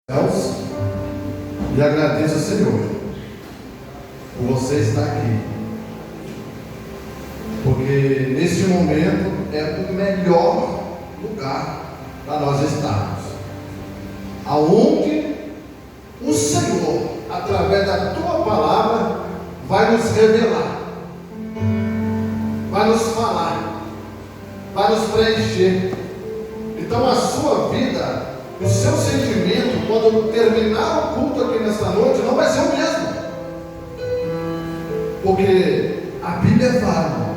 céus e agradeço ao Senhor por você estar aqui, porque neste momento é o melhor lugar para nós estarmos, aonde o Senhor, através da tua palavra, vai nos revelar, vai nos falar, vai nos preencher. Então a sua vida, o seu sentimento, quando terminar o culto aqui nesta noite, não vai ser o mesmo, porque a Bíblia fala,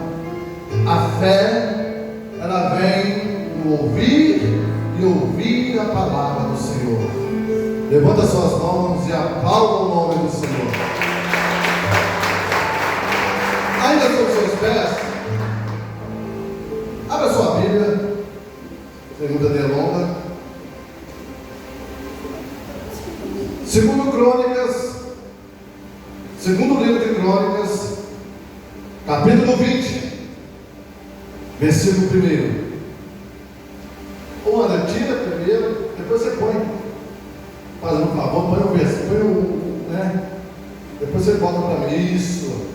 a fé, ela vem no ouvir e ouvir a palavra do Senhor. Levanta suas mãos e aplauda o nome do Senhor. Ainda sobre seus pés, abra sua Bíblia, sem muita delonga. Segundo livro de Crônicas, capítulo 20, versículo 1. Ou Ana, tira primeiro, depois você põe. Fazendo um favor, põe o versículo, né? Depois você volta para mim. Isso.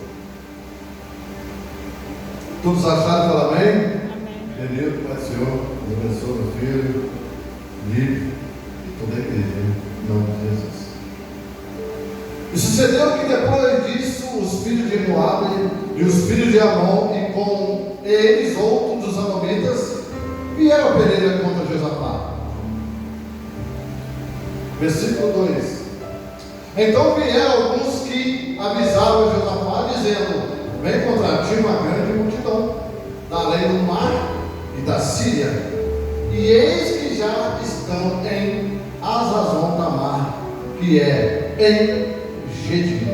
Todos acharam? Fala amém? Amém. Benito, Pai do Senhor, Deus abençoe meu filho, livre, e toda a igreja, em nome de Jesus. E sucedeu que depois disso, os filhos de Moabe e os filhos de Amon, e com eles outros dos amonitas, vieram a pelejar contra Josafá. Versículo 2. Então vieram alguns que avisaram a Josafá, dizendo: vem contra ti uma grande multidão, da além do mar e da Síria, e eis que já estão em Hazazon Tamar, que é em Gedi.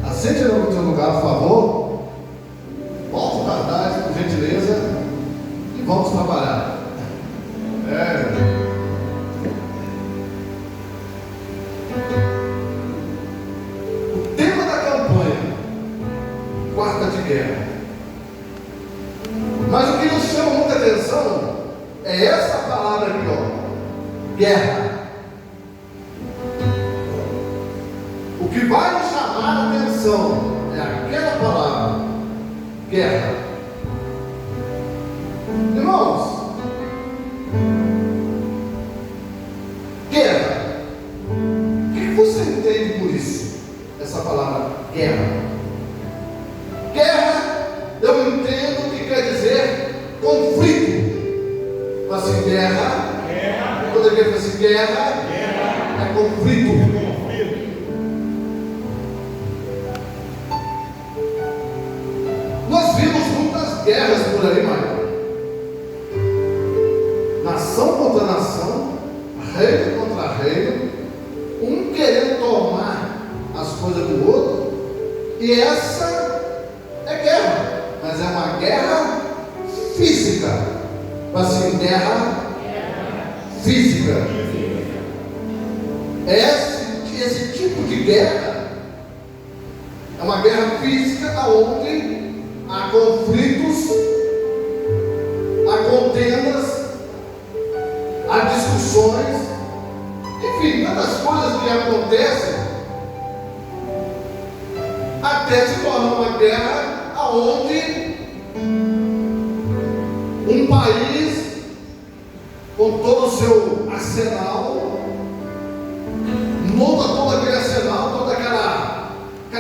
Assente no seu lugar, por favor. Volte para trás, por gentileza, e vamos trabalhar. O tema da campanha, quarta de guerra. Mas o que nos chama muita atenção é essa palavra aqui, ó, guerra. O que vai nos chamar a atenção é aquela palavra, guerra. Irmãos, guerra. O que você entende por isso? Essa palavra, guerra. Guerra, eu entendo que quer dizer conflito. Mas assim, guerra. Quando ele fala assim, guerra, é conflito. Nós vimos muitas guerras por aí, Maria. Nação contra nação, reino contra reino, um querendo tomar as coisas do outro, e essa é guerra, mas é uma guerra física. Assim, guerra física. Esse tipo de guerra é uma guerra física onde há conflitos, há contendas, há discussões, enfim, tantas coisas que acontecem, até se tornar uma guerra onde um país, com todo o seu arsenal, monta todo aquele arsenal, toda aquela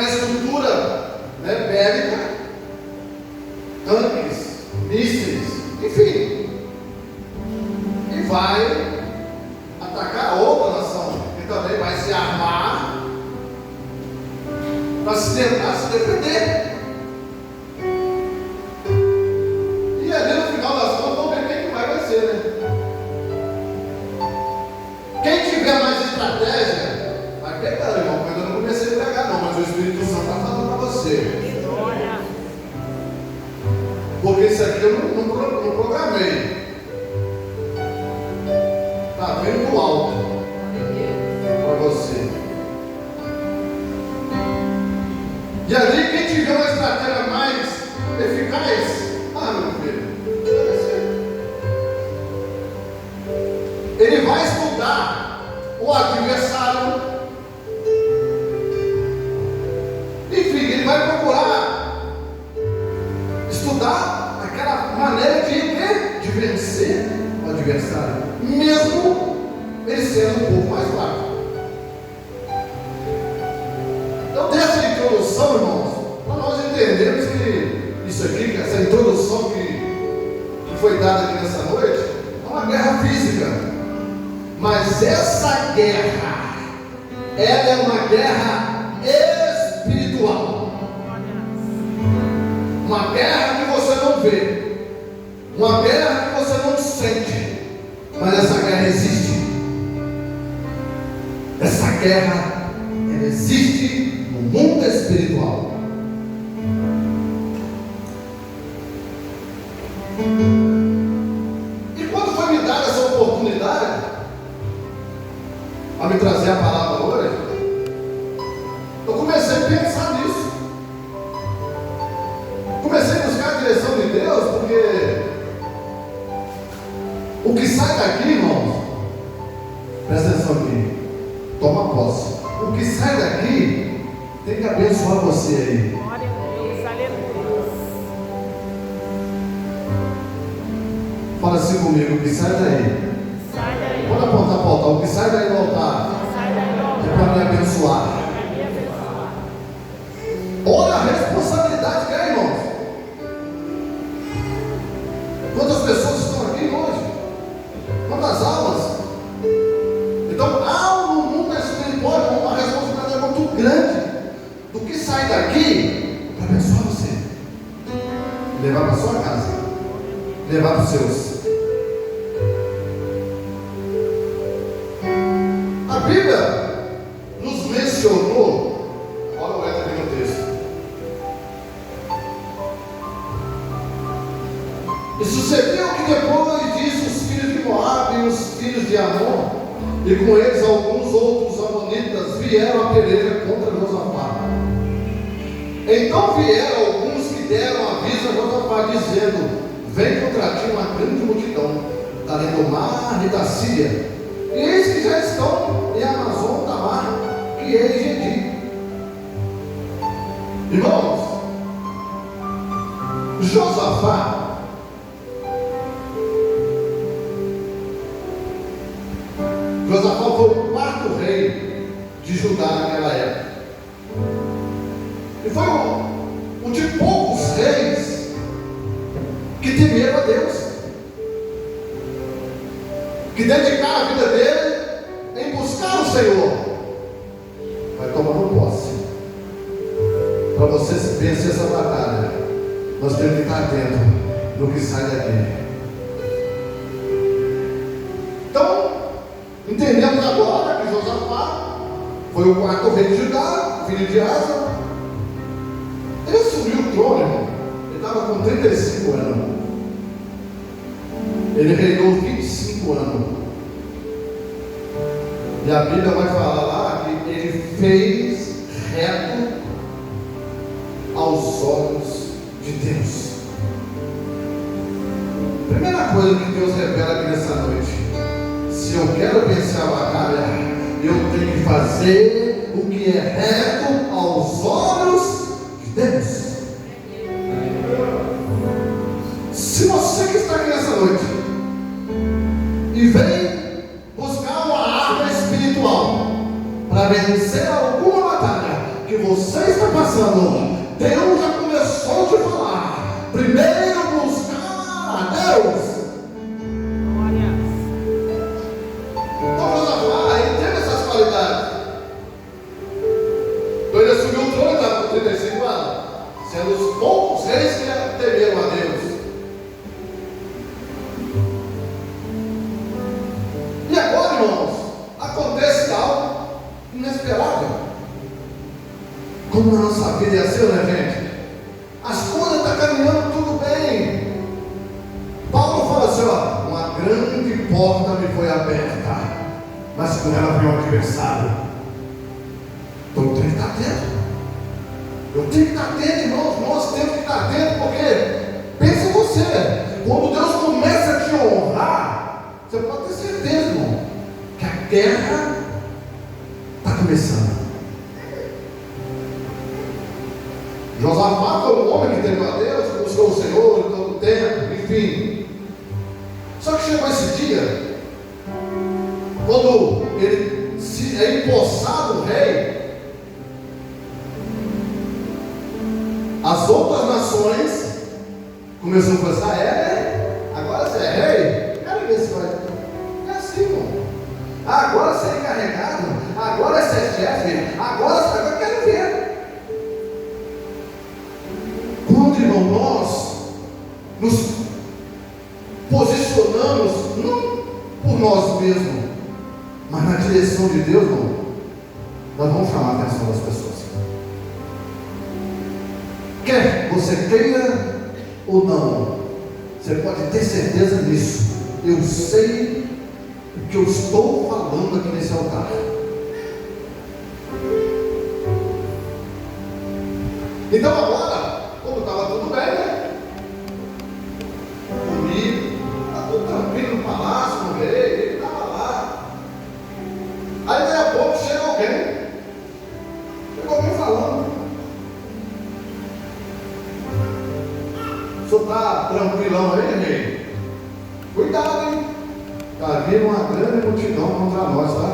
estrutura, né, bélica, tanques, mísseis, enfim, e vai atacar a outra nação, que também vai se armar para se tentar se defender. E ali no final das contas, vamos ver quem que vai vencer, né? Quem tiver mais estratégia vai pegar, irmão, porque eu não comecei a pegar não, mas o Espírito Santo está falando para você. Porque isso aqui eu não programei. Está vindo do alto para você. E ali quem tiver uma estratégia mais eficaz, meu filho, vai ser. Ele vai estudar o adversário. adversário. Enfim, ele vai procurar estudar aquela maneira de vencer o adversário, mesmo ele sendo um pouco mais fraco. Então, dessa introdução, irmãos, para nós entendermos que isso aqui, essa introdução que foi dada aqui nessa noite, é uma guerra física, mas essa guerra, ela é uma guerra espiritual, uma guerra que você não vê, uma guerra que você não sente, mas essa guerra existe. Essa guerra, ela existe no mundo espiritual. E quando foi me dada essa oportunidade a me trazer a palavra hoje, eu comecei a pensar nisso. Comecei a buscar a direção de Deus, porque o que sai daqui, irmãos, presta atenção aqui, toma posse. O que sai daqui tem que abençoar você aí. Glória a Deus, aleluia. Fala assim comigo, o que sai daí. Sai daí. Pode apontar para o altar, o que sai daí do altar Sai daí, é para me abençoar. para me abençoar. Olha a responsabilidade que é, irmãos. Quantas pessoas estão aqui hoje? Quantas almas? Então há no mundo espiritual uma responsabilidade muito grande do que sai daqui para abençoar você, levar para sua casa, levar para os seus. A Bíblia nos mencionou, olha o letra aqui no texto. E sucedeu que depois disso os filhos de Moabe e os filhos de Amon, e com eles alguns outros amonitas, vieram a peleja contra Josafá. Então vieram alguns que deram aviso a Josafá, dizendo: vem contra ti uma grande multidão, além do mar e da Síria, e eis que já estão em Amazon, Tamar, que é em Gedi. Irmãos, Josafá foi o quarto rei de Judá naquela época. E foi um de poucos reis que temeram a Deus, que dedicaram a vida dele em buscar o Senhor. Vai tomando posse. Para você vencer essa batalha, nós temos que estar atentos no que sai daqui. Então, entendemos agora que Josafá foi o quarto rei de Judá, filho de Asa. Ele assumiu o trono, irmão. Ele estava com 35 anos. Ele reinou 25 anos. E a Bíblia vai falar lá que ele fez reto aos olhos de Deus. Primeira coisa que Deus revela aqui nessa noite: se eu quero vencer a batalha, eu tenho que fazer o que é reto aos olhos de Deus. Se você que está aqui nessa noite e vem buscar uma arma espiritual para vencer alguma batalha que você está passando, Deus já começou a te falar: primeiro buscar a Deus. Então Josafá entende essas qualidades. Então ele assumiu o trono, estava com 35 anos, sendo os poucos reis que temeram a Deus. E agora, irmãos, acontece algo inesperado. Como na nossa vida é assim, né, gente? As coisas estão caminhando tudo bem. Paulo fala assim: ó, uma grande porta me foi aberta, mas com ela veio um adversário. Então eu tenho que estar atento. Eu tenho que estar atento, irmãos. Nós temos que estar atentos, porque pensa você, quando Deus começa a te honrar, você pode ter certeza, irmão, que a guerra começando. Josafá foi um homem que temeu a Deus, que buscou o Senhor em todo o tempo, enfim. Só que chegou esse dia, quando ele é empossado rei, as outras nações começaram a pensar: agora você é rei? Quero ver se vai. É assim, irmão. Agora você é encarregado, agora você é chefe, agora eu quero ver. Quando, irmão, nós nos posicionamos, não por nós mesmos, mas na direção de Deus, não, nós vamos chamar a atenção das pessoas. Quer você queira ou não, você pode ter certeza disso. Eu sei o que eu estou falando aqui nesse altar. Então agora, como estava tudo bem, né? Comigo, está tudo tranquilo no palácio, no rei, ele estava lá. Aí daí a pouco chega alguém falando: o senhor está tranquilão aí, rei? Cuidado, hein? Está vindo uma grande multidão contra nós, tá?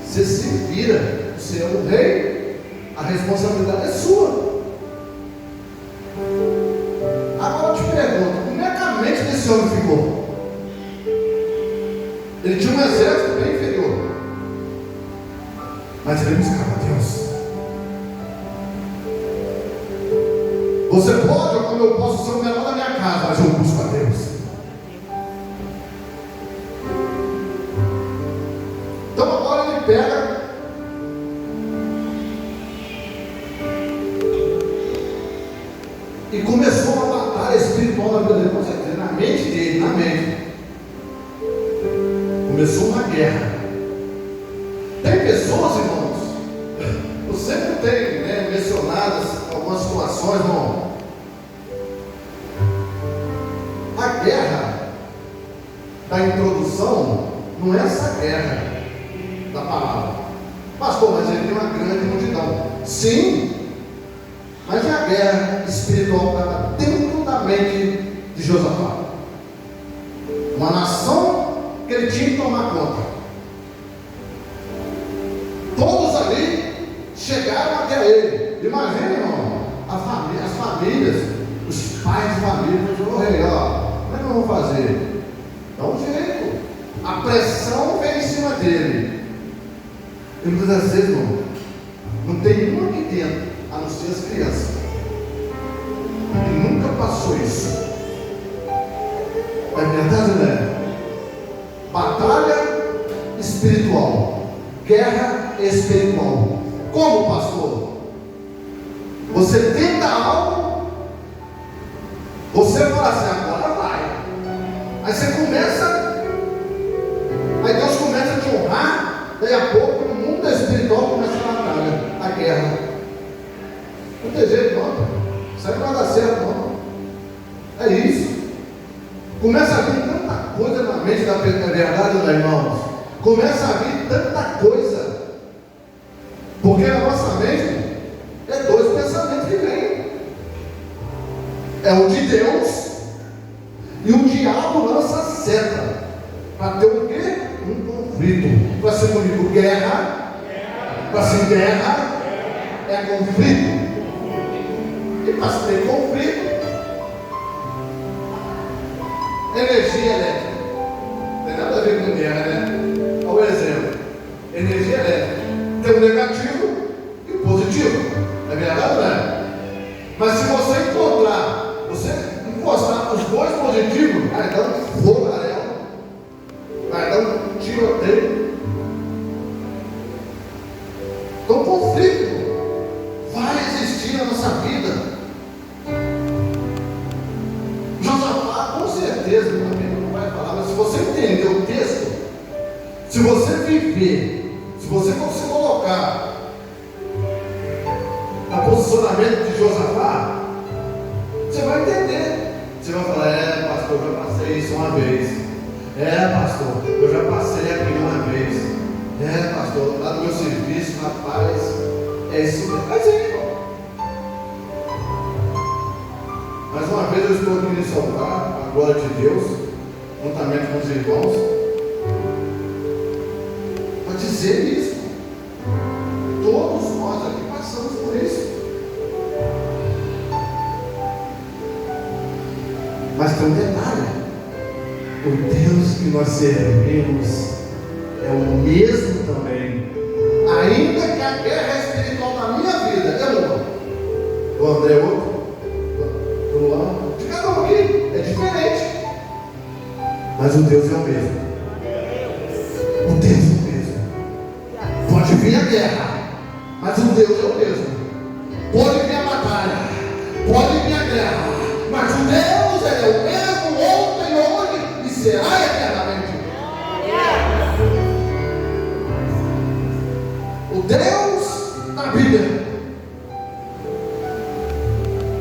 Você se vira, você é o rei, a responsabilidade é sua. Agora eu te pergunto, como é que a mente desse homem ficou? Ele tinha um exército bem inferior, mas ele buscava Deus. Você pode, como eu posso ser o menor da minha casa, mas eu busco a Deus. Então agora ele pega e começou uma batalha espiritual na vida dele, com certeza, na mente dele, na mente. Começou uma guerra. Tem pessoas, irmãos, eu sempre tenho, né, mencionadas algumas situações, irmão. A guerra da introdução não é essa guerra da palavra. Pastor, mas ele tem uma grande multidão. Sim, mas é a guerra espiritual que estava dentro da mente de Josafá. Uma nação que ele tinha que tomar conta. Todos ali chegaram até ele. Imagina, irmão, as famílias, os pais de família, falaram: ô rei, ó, como é que nós vamos fazer? Dá um jeito. A pressão vem em cima dele. E muitas vezes, irmão, não tem nenhum aqui dentro, a não ser as crianças, que nunca passou isso. É verdade, né? Batalha espiritual, guerra espiritual. Como, pastor? Você tenta algo, você fala assim: agora vai. Aí você começa, aí Deus começa a te honrar, daí a pouco no mundo espiritual começa a batalha, a guerra. Não tem jeito, não. Isso aí não vai dar certo, não. É isso. Começa a vir tanta coisa na mente da pessoa, é verdade, né, irmãos? Começa a vir tanta coisa, porque na nossa mente é dois pensamentos que vêm: é o de Deus, e o diabo lança a seta para ter o quê? Um conflito. Para ser comigo, guerra. Para ser guerra é conflito. E para ter conflito, energia elétrica. Não tem nada a ver com guerra, né? Olha o exemplo: energia elétrica tem o negativo e o positivo. É verdade, né? Mas se você encostar os dois positivos, vai dar um fogaréu, vai dar um tiroteio. Então, conflito vai existir na nossa vida. Josafá, com certeza, não vai falar, mas se você entender o texto, se você viver, se você se colocar no posicionamento de Josafá, você vai entender. Você vai falar: é, pastor, eu já passei isso uma vez. É, pastor, eu já passei aquilo uma vez. Pastor, lá no meu serviço, rapaz, é isso mesmo. Mas é, irmão. Mais uma vez eu estou aqui nesse altar, a glória de Deus, juntamente com os irmãos, para dizer isso. Todos nós aqui passamos por isso. Mas tem um detalhe: o Deus que nós servimos é o mesmo também. Ainda que a guerra espiritual na minha vida é uma, do André é outra, do Luan, de cada um aqui é diferente, mas o Deus é o mesmo. O Deus é o mesmo. Pode vir a guerra, mas o Deus é o mesmo. Pode vir a batalha, pode vir a guerra, mas o Deus é o mesmo ontem, hoje e será eternamente. O Deus da Bíblia.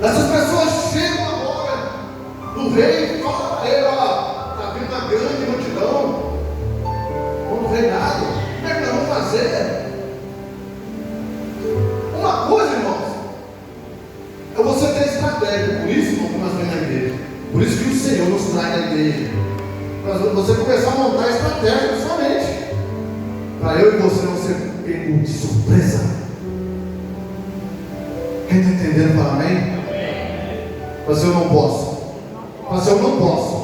Essas pessoas chegam agora do rei e falam para ele: ó, está vindo uma grande multidão, vamos reinado, como é que nós vamos fazer? Uma coisa, irmãos, é você ter estratégia. Por isso que nós vemos na igreja, por isso que o Senhor nos traz na igreja, para você começar a montar estratégia na sua mente, para eu e você não ser pego de surpresa. Quem está entendendo, fala amém? Mas eu não posso. Mas eu não posso.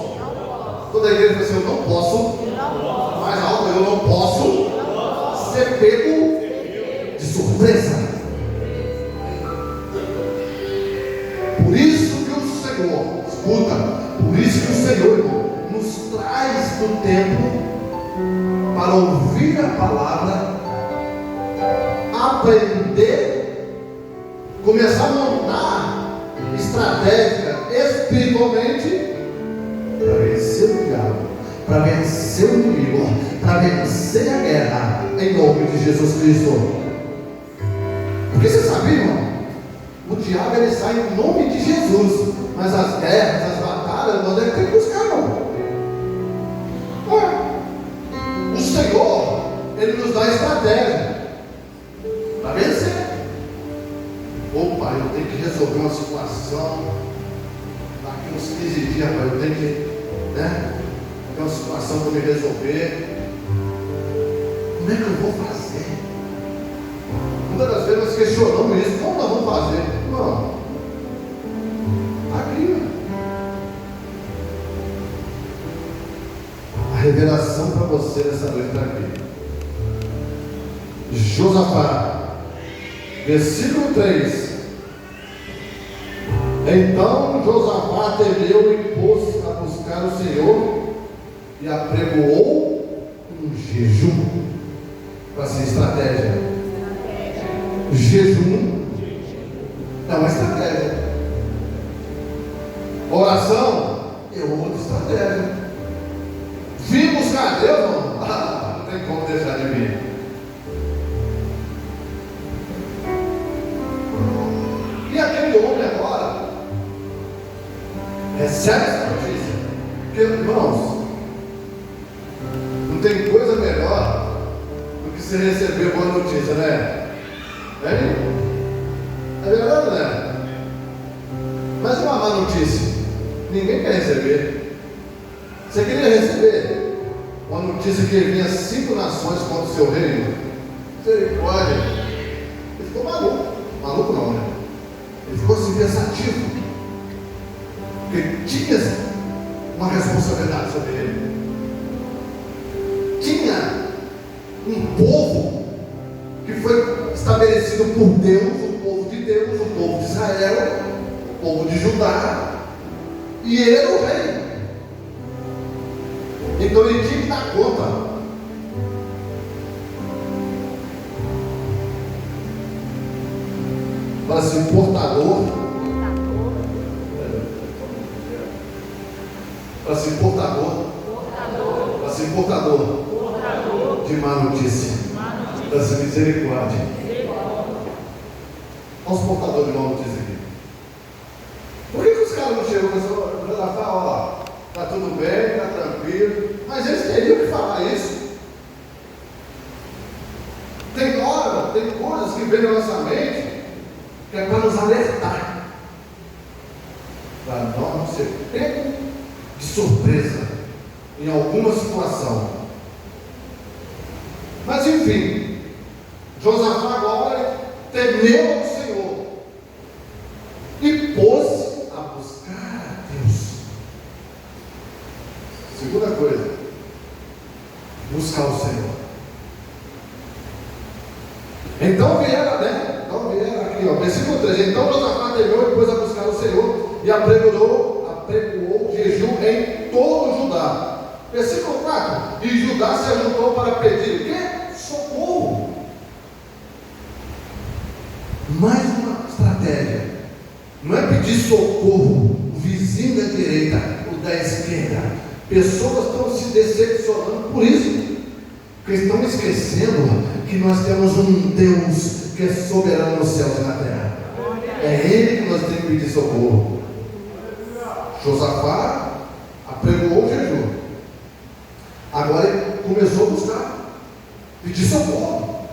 Toda a igreja vai dizer: eu não posso. Mais alto: eu não posso ser pego de surpresa. Por isso que o Senhor, escuta, por isso que o Senhor, irmão, nos traz do tempo para ouvir a palavra, aprender, começar a montar estratégia espiritualmente para vencer o diabo, para vencer o inimigo, para vencer a guerra, em nome de Jesus Cristo. Porque você sabia, irmão, o diabo ele sai em nome de Jesus, mas as guerras, as batalhas, nós devemos ter que buscar, não. O Senhor, ele nos dá estratégia para vencer. Pai, eu tenho que resolver uma situação daqui uns 15 dias, pai, eu tenho que, ter uma situação para me resolver. Como é que eu vou fazer? Muitas das vezes nós questionamos isso: como nós vamos fazer? Não, está aqui, a revelação para você nessa noite está aqui. Josafá, versículo 3. Então Josafá temeu e pôs a buscar o Senhor e apregoou um jejum. Para ser estratégia. Jejum é uma estratégia. Oração é outra estratégia. Vim buscar Deus, não? Não tem como deixar de vir. E aquele homem agora recebe essa notícia. Porque, irmãos, não tem coisa melhor do que você receber boa notícia, né? É verdade, né? Mas uma má notícia ninguém quer receber. Você queria receber uma notícia que vinha 5 nações contra o seu reino? Misericórdia. Ele ficou maluco. Maluco não, né? Ele ficou assim pensativo, porque tinha uma responsabilidade sobre ele. Tinha um povo que foi estabelecido por Deus, o povo de Deus, o povo de Israel, o povo de Judá, e ele era o rei. Então ele tinha que dar conta. Para ser portador, de má notícia, das misericórdia. Olha os portadores de má notícia aqui. Por que os caras não chegam e falam: ó, está tudo bem, está tranquilo? Mas eles teriam que falar isso. tem coisas que vêm na nossa mente que é para nos alertar, para nós não ser pego de surpresa em alguma situação. Mas enfim, Josafá agora temeu ao Senhor e pôs a buscar a Deus. Segunda coisa, buscar o Senhor. Então vieram aqui, versículo 3. Então Josafá temeu e pôs a buscar o Senhor e apregoou jejum em todo Judá. Versículo 4. E Judá se ajuntou para pedir o quê? Socorro. Mais uma estratégia. Não é pedir socorro o vizinho da direita, o da esquerda. Pessoas estão se decepcionando por isso, porque estão esquecendo que nós temos um Deus que é soberano nos céus e na terra. É Ele que nós temos que pedir socorro. Josafá apregoou o jejum. Agora ele começou a buscar, pedir socorro.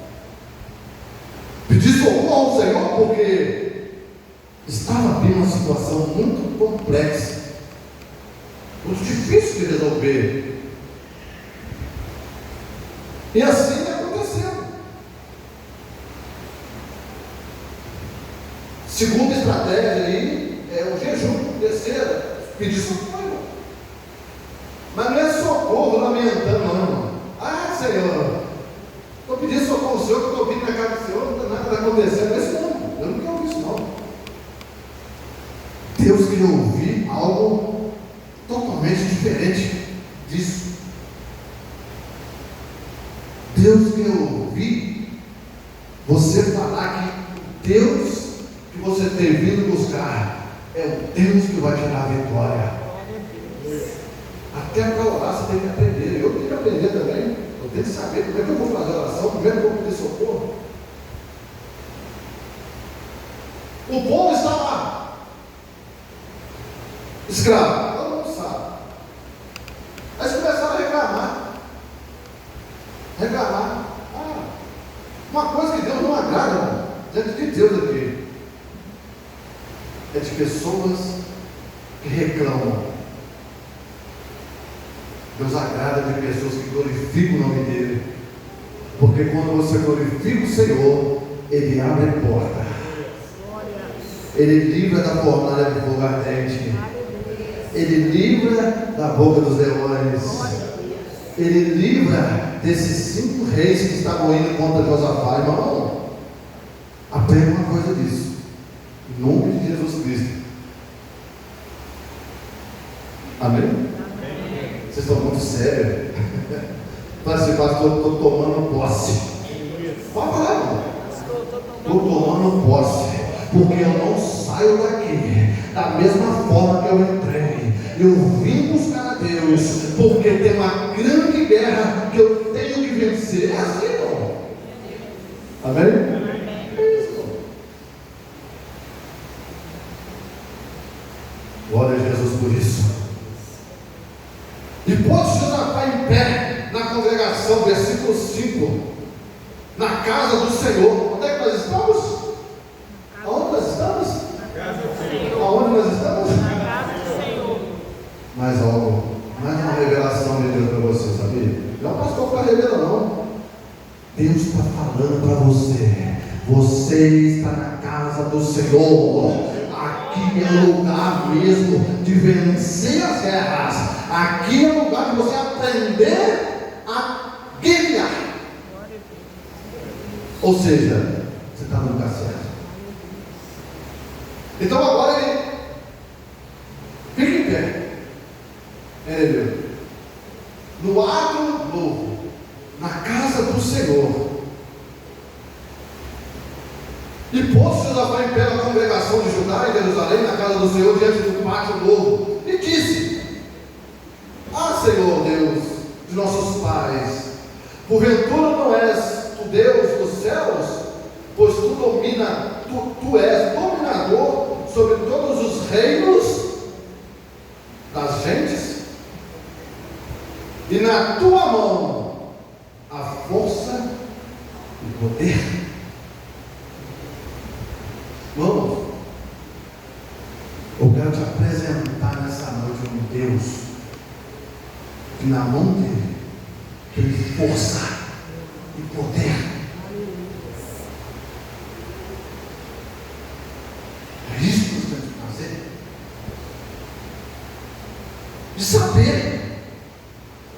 Pedir socorro ao Senhor, porque estava vindo uma situação muito complexa, muito difícil de resolver. E assim aconteceu. Segunda estratégia aí é o jejum. Terceira, pedir socorro. Mas não é socorro lamentando, não, irmão. Ah, Senhor, estou pedindo socorro ao Senhor, que estou vindo na casa do Senhor, nada está acontecendo. Isso não, eu não quero ouvir isso não. Deus queria ouvir algo totalmente diferente disso. Deus quer ouvir você falar que Deus que você tem vindo buscar é o Deus que vai te dar a vitória. Até para orar você tem que aprender. Eu tenho que aprender também. Eu tenho que saber como é que eu vou fazer a oração. Primeiro eu vou pedir socorro. O povo está lá, escravo, todo mundo sabe. Aí eles começaram a reclamar. Uma coisa que Deus não agrada, irmão, diante de Deus aqui, é de pessoas que reclamam. Deus agrada de pessoas que glorificam o nome dEle, porque quando você glorifica o Senhor, Ele abre a porta, Ele livra da fornalha de fogo ardente, Ele livra da boca dos leões, Ele livra desses 5 reis que estavam indo contra Josafá. Irmão, aprenda uma coisa disso, em nome de Jesus Cristo. Amém? Vocês estão muito sérios. Participar, estou tomando posse. Pode falar, irmão. Estou tomando posse, porque eu não saio daqui da mesma forma que eu entrei. Eu vim buscar a Deus, porque tem uma grande guerra que eu tenho que vencer. É assim, irmão. Amém? É isso, irmão. Glória a Jesus por isso. E pôs Josafá em pé na congregação, versículo 5, na casa do Senhor. Onde é que nós estamos? Aonde nós estamos? Na casa do Senhor. Aonde nós estamos? Na casa do Senhor. Mais algo, mais uma revelação de Deus para você, sabia? Não é o pastor que revela, não. Deus está falando para você. Você está na casa do Senhor. Aqui é o lugar mesmo de vencer as guerras. Aqui é o lugar de você aprender a guerrear. Ou seja, você está no lugar certo. Então agora ele fica em pé. Ele no ato novo, na casa do Senhor. E pôs Josafá em pé na congregação de Judá em Jerusalém, na casa do Senhor, diante do pátio novo, e disse: Ah, Senhor Deus de nossos pais, porventura não és tu Deus dos céus, pois tu és dominador sobre todos os reinos das gentes, e na tua mão a força e poder. quero te apresentar nessa noite um Deus que na mão dele tem força e poder. É isso que nós temos que fazer. De saber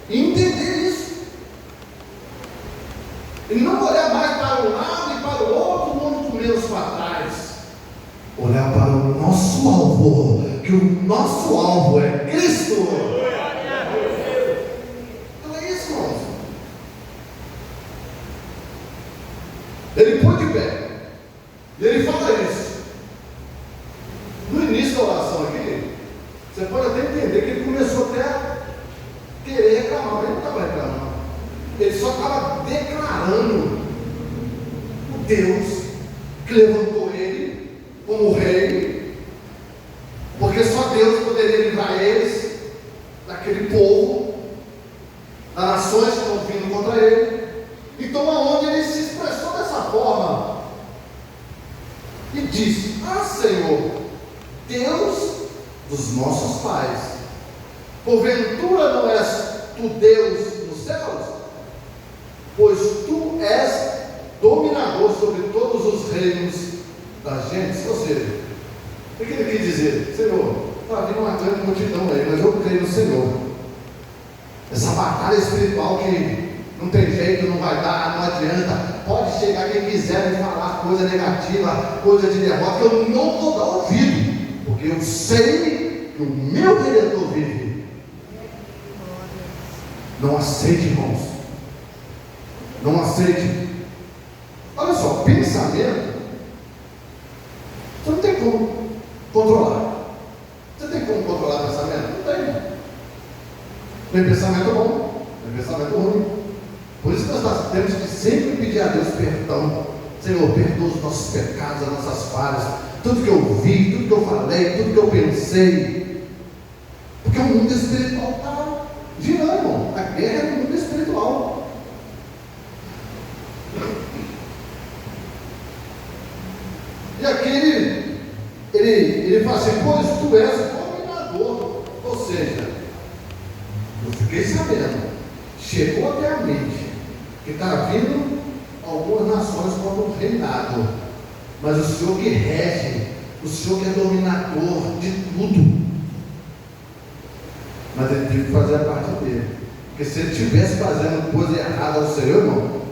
e entender isso. E não olhar mais para um lado e para o outro, muito menos para trás. Olhar para o nosso alvo, que o nosso alvo é Cristo. Então é isso, irmãos. Ele põe de pé. E ele fala isso. No início da oração aqui, você pode até entender que ele começou até a querer reclamar, mas ele não estava reclamando. Ele só estava declarando o Deus que levantou ele como rei, porque só Deus poderia livrar eles daquele povo, das nações que estão vindo contra ele. Então, aonde ele se expressou dessa forma e disse: ah, Senhor, Deus dos nossos pais, porventura não és tu Deus nos céus? Pois tu és dominador sobre todos os reinos das gentes. Ou seja, o que ele quis dizer? Senhor, está vindo uma grande multidão aí, mas eu creio no Senhor. Essa batalha espiritual que não tem jeito, não vai dar, não adianta. Pode chegar quem quiser me falar coisa negativa, coisa de derrota, eu não vou dar ouvido, porque eu sei que o meu Redentor vive. Não aceite, irmãos. Não aceite. Olha só, pensamento você não tem como controlar. Você tem como controlar pensamento? Não tem. Tem pensamento bom, tem pensamento ruim. Por isso que nós temos que sempre pedir a Deus perdão. Senhor, perdoa os nossos pecados, as nossas falhas, tudo que eu vi, tudo que eu falei, tudo que eu pensei. Porque o mundo espiritual está girando, irmão. A guerra é no mundo espiritual. E aqui ele fala assim: pois tu és dominador. Ou seja, eu fiquei sabendo, chegou até a mente que está vindo algumas nações como um reinado, mas o Senhor que rege, o Senhor que é dominador de tudo. Mas ele teve que fazer a parte dele, porque se ele estivesse fazendo coisa errada ao Senhor, irmão,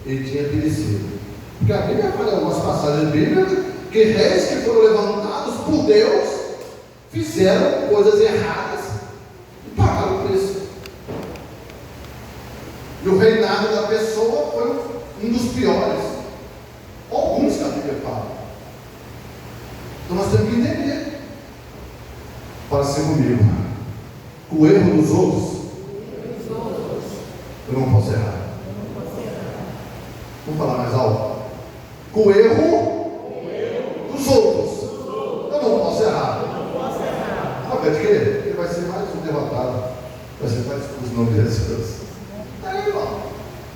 ele tinha perecido. Porque a Bíblia fala em algumas passagens bíblicas que reis que foram levantados por Deus fizeram coisas erradas e pagaram o preço. E o reinado da pessoa foi um dos piores. Alguns que a Bíblia fala. Então nós temos que entender. Fala assim comigo: o erro dos outros, eu não posso errar. Vamos falar mais alto. O erro dos outros, eu não posso errar. Pode crer, ele vai ser mais um derrotado, vai ser mais os nomes de Deus. Aí, irmão,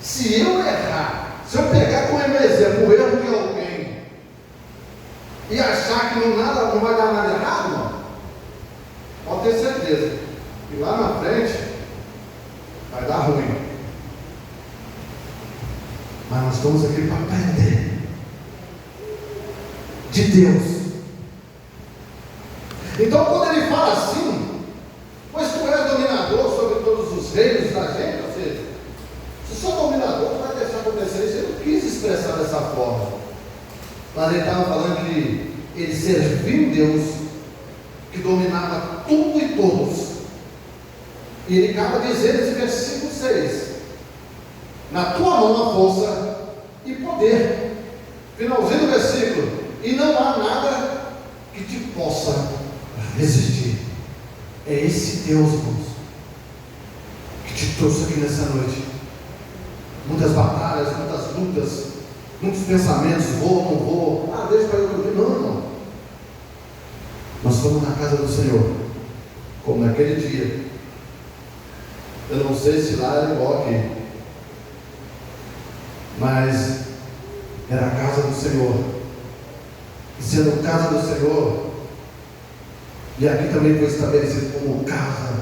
se eu errar, se eu pegar como exemplo o erro de alguém e achar que não vai dar nada errado, irmão, pode ter certeza que lá na frente vai dar ruim. Mas nós estamos aqui para aprender de Deus. Então, quando ele fala assim, pois tu és dominador sobre todos os reinos da gente, ou seja, se sou dominador, tu vai deixar acontecer isso. Ele não quis expressar dessa forma, mas ele estava falando que ele serviu Deus que dominava tudo e todos. E ele acaba dizendo nesse versículo 6: na tua mão a força e poder. Finalzinho do versículo: e não há nada que te possa resistir. É esse Deus, irmãos, que te trouxe aqui nessa noite. Muitas batalhas, muitas lutas, muitos pensamentos: vou, não vou, deixa para eu. Não, irmão. Nós fomos na casa do Senhor, como naquele dia. Eu não sei se lá era igual aqui, mas era a casa do Senhor. E sendo casa do Senhor, E aqui também foi estabelecido como casa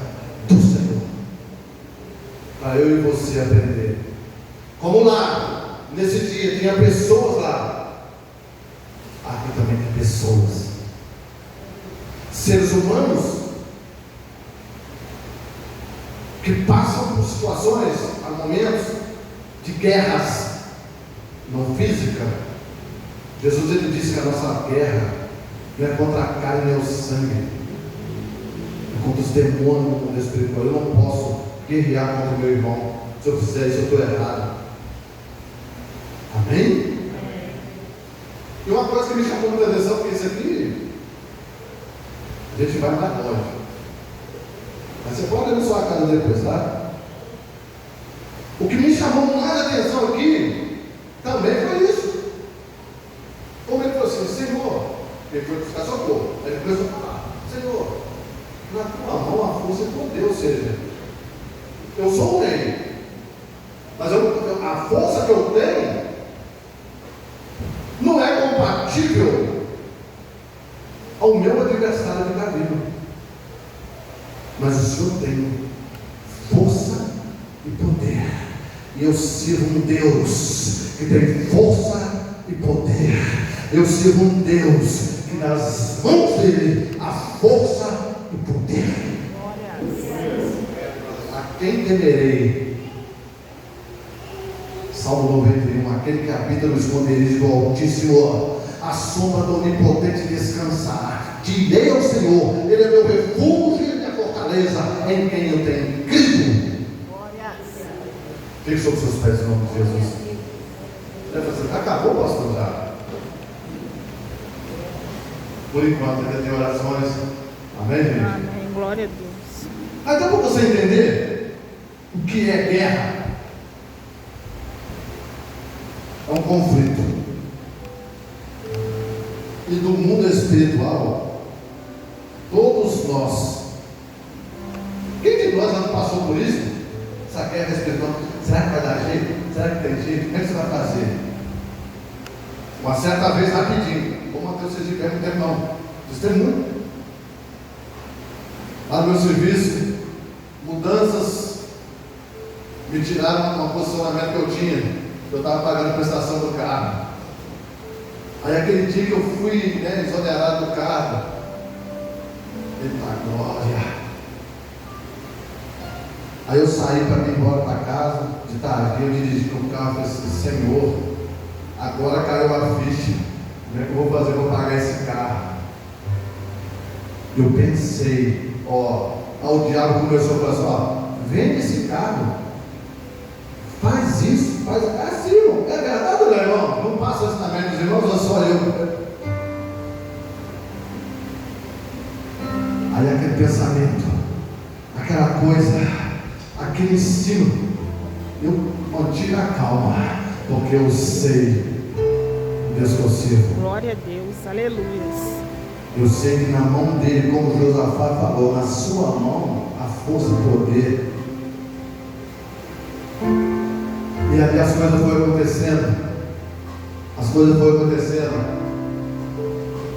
do Senhor. Para eu e você aprender. Como lá, nesse dia, tinha pessoas lá. Aqui também tem pessoas. Seres humanos que passam por situações, há momentos de guerras, não física. Jesus ele disse que a nossa guerra não é contra a carne nem o sangue, é contra os demônios do mundo espiritual. Eu não posso guerrear contra o meu irmão. Se eu fizer isso, eu estou errado. Amém? E uma coisa que me chamou muita atenção, porque isso aqui a gente vai mais longe. Mas você pode ir na sua casa depois, tá? O que me chamou mais atenção aqui também foi isso. Como ele falou assim, Senhor, ele foi buscar socorro. Aí ele começou a falar, Senhor, na tua mão a força e poder, ou seja, eu sou o rei, mas a força que eu tenho não é compatível ao meu adversário que está vivo. Mas o Senhor tem força e poder. E eu sirvo um Deus que tem força e poder. Eu sirvo um Deus que nas mãos dele há força e poder. A quem temerei? Salmo 91. Aquele que habita no esconderijo do Altíssimo, a sombra do Onipotente descansará. Direi ao Senhor, ele é meu refúgio e minha fortaleza, em quem eu tenho crido. Fique sobre os seus pés em nome de Jesus. Acabou, pastor, já? Por enquanto ainda tem orações. Amém, gente? Amém, glória a Deus. Até para você entender o que é guerra. É um conflito. E do mundo espiritual, todos nós, quem de nós não passou por isso? Essa guerra espiritual, será que vai dar jeito? Será que tem jeito? Como é que você vai fazer? Uma certa vez, rapidinho, vou manter vocês de pé, não tem não, testemunho. Lá no meu serviço, mudanças me tiraram um posicionamento que eu tinha. Eu estava pagando a prestação do carro. Aí aquele dia que eu fui exonerado do carro, eita glória! Aí eu saí para ir embora para casa, de tarde, eu dirigi no carro e falei assim, Senhor, agora caiu a ficha, como é que eu vou fazer para pagar esse carro? Eu pensei, o diabo começou a falar assim, vende esse carro, faz isso, faz assim, irmão. É verdade, meu irmão? Não passa isso na mente dos irmãos, ou só eu? Aí aquele pensamento, aquela coisa, aquele ensino, eu mantive a calma, porque eu sei o Deus que eu sirvo. Glória a Deus, aleluia. Eu sei que na mão dele, como Josafá falou, na sua mão a força e poder. E ali as coisas foram acontecendo. As coisas foram acontecendo.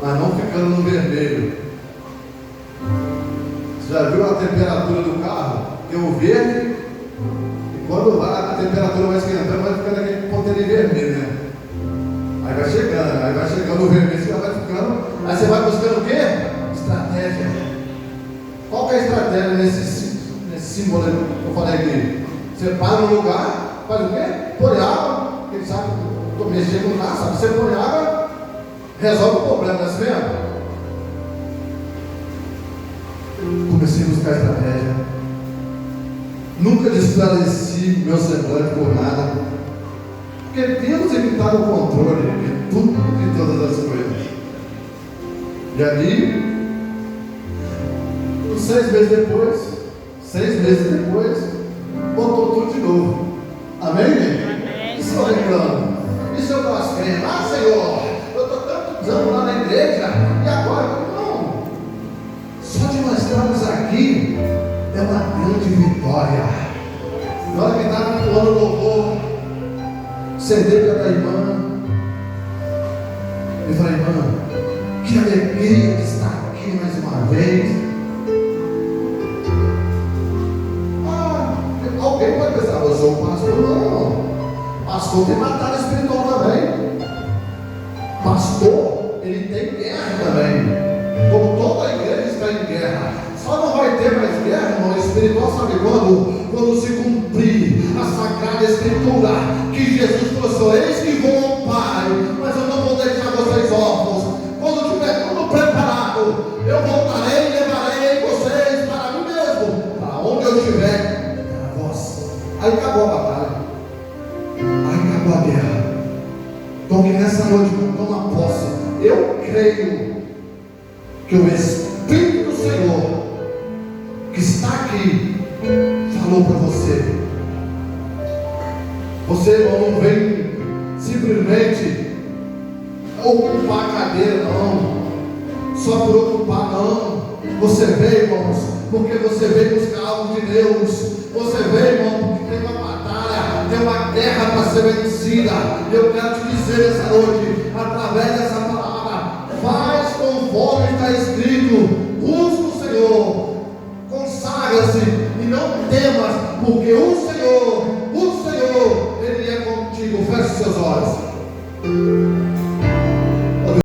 Mas não ficando no vermelho. Você já viu a temperatura do carro? Tem o verde. E quando a temperatura vai esquentando, vai ficando aquele ponteiro vermelho, né? Aí vai chegando o vermelho, você vai ficando. Aí você vai buscando o quê? Estratégia. Qual que é a estratégia nesse símbolo que eu falei aqui? Você para no lugar, faz o quê? Põe água, quem sabe, estou mexendo lá, sabe? Você põe água, resolve o problema, tá vendo? Comecei a buscar estratégia. Nunca desfaleci meu semblante por nada. Porque Deus está no controle de tudo e de todas as coisas. E ali, 6 meses depois, botou tudo de novo. Amém, gente? Amém. Isso eu reclamo. Isso eu blasfemo. Senhor, eu estou tantos anos lá na igreja e agora, não. Só de nós estarmos aqui é uma grande vitória. Na hora que estava pulando o louvor, sentei para a irmã e falei, irmã, que alegria de estar aqui. aqui mais uma vez. Alguém pode pensar, eu sou um pastor? Não. Pastor tem batalha espiritual também. Pastor, ele tem guerra também. Como toda a igreja está em guerra. Só não vai ter mais guerra, irmão, espiritual, sabe quando? Quando se cumprir a sagrada escritura que Jesus trouxe, eis que vou ao Pai, mas eu não vou deixar vocês órfãos. Quando tiver tudo preparado, eu voltarei e levarei vocês para mim mesmo, para onde eu estiver, para vós. Aí acabou a batalha, aí acabou a guerra. Então que nessa noite toma posse. Eu creio que o Espírito do Senhor que está aqui falou para você. Você, irmão, não vem simplesmente ocupar a cadeira, não. Só por ocupar, não. Você veio, irmãos, porque você veio buscar algo de Deus. Você veio, irmão, porque tem uma batalha, tem uma guerra para ser vencida. Eu quero te dizer essa noite, através dessa palavra, faz conforme está escrito. Busca o Senhor, consagra-se e não temas, porque o Senhor, Ele é contigo. Feche seus olhos.